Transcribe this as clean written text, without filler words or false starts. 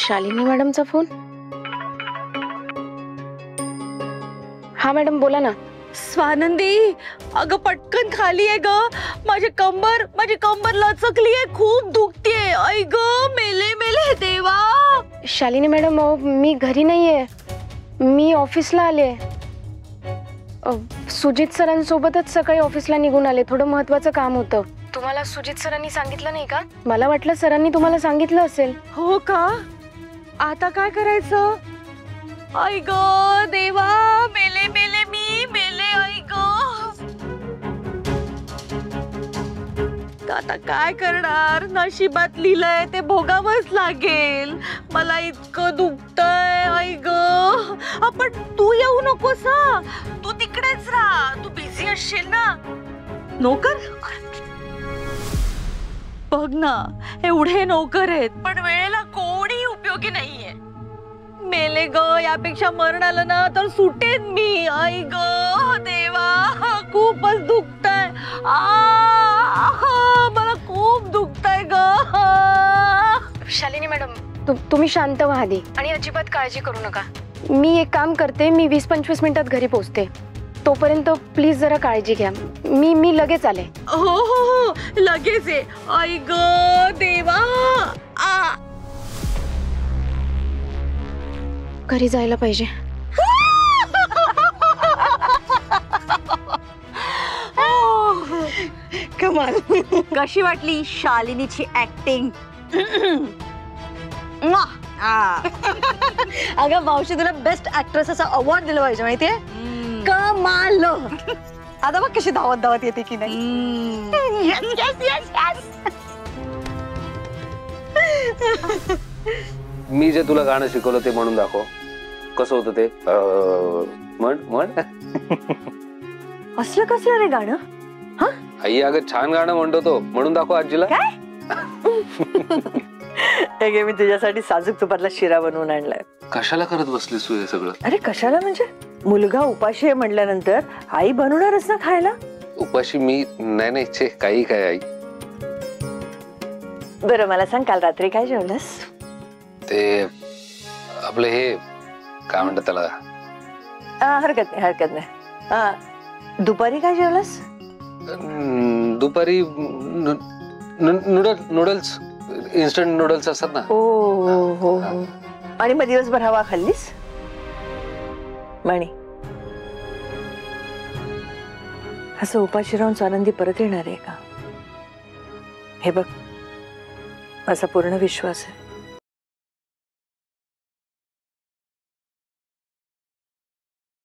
Shalini मॅडमचा phone. हा madam बोला ना. स्वानंदी, अगं पटकन खाली आहे ग. माझी कंबर लचकली आहे, खूप दुखतीये. आई ग, मेले मेले देवा. शालिनी मॅडम मी घरी नाहीये, मी ऑफिसला आले. सुजित सरांसोबतच सकाळी ऑफिसला निघून आले. थोडं महत्त्वाचं काम होतं. तुम्हाला सुजित सरांनी सांगितलं नाही का? मला वाटलं सरांनी तुम्हाला सांगितलं असेल. हो का? आता काय करायचं? आई ग देवा, मेले मेले मी मेले. आई ग, आता काय करणार? नशिबात लिहिलंय ते भोगावंच लागेल. मला इतकं दुखतंय. आई ग, आपण तू येऊ नकोस हा. तू तिकडेच राहा. तू बिझी असशील ना. नोकर बघ ना, एवढे नोकर आहेत पण वेळेला कोणी उपयोगी नाहीये. मेले ग, यापेक्षा मरण आलं ना तर सुटेन मी. आई ग देवा, खूपच दुखतंय. मला खूप दुखतंय ग. शालिनी मॅडम तुम्ही शांत व्हा आधी आणि अजिबात काळजी करू नका. मी एक काम करते, मी 20-25 मिनिटात घरी पोहोचते. तोपर्यंत प्लीज जरा काळजी घ्या. मी लगेच आले. हो हो हो, लगेच आहे. आई ग देवा. घरी जायला पाहिजे. कमाल. कशी वाटली शालिनीची ऍक्टिंग? अगं मावशी, तुला बेस्ट ऍक्ट्रेसचा अवॉर्ड दिला पाहिजे, माहितीये? कमाल. आता बघ कशी धावत धावत येते की नाही. मी जे तुला गाणं शिकवलं ते म्हणून दाखव. कसं होतं ते? म्हण म्हण. असलं कसलं रे गाणं? हा आई, अगं छान गाणं म्हणतो तो, म्हणून दाखव आजीला. काय? मी तुझ्यासाठी साजूक तुपातला शिरा बनवून आणलाय. कशाला करत बसलीस तू हे सगळं? अरे कशाला म्हणजे, मुलगा उपाशी आहे म्हटल्यानंतर आई बनवणारच ना खायला. उपाशी मी नाही छे, काही काय आई. बरं मला सांग, काल रात्री काय जेवलंस? ते आपलं हे काय म्हणतात त्याला? हरकत नाही. दुपारी काय जेवलंस? दुपारी नूडल्स, इन्स्टंट नूडल्स असतात ना. हो. आणि मग दिवसभर हवा खाल्लीस? मणी, असं उपाशी राहून स्वानंदी परत येणार आहे का? हे बघ, माझा पूर्ण विश्वास आहे.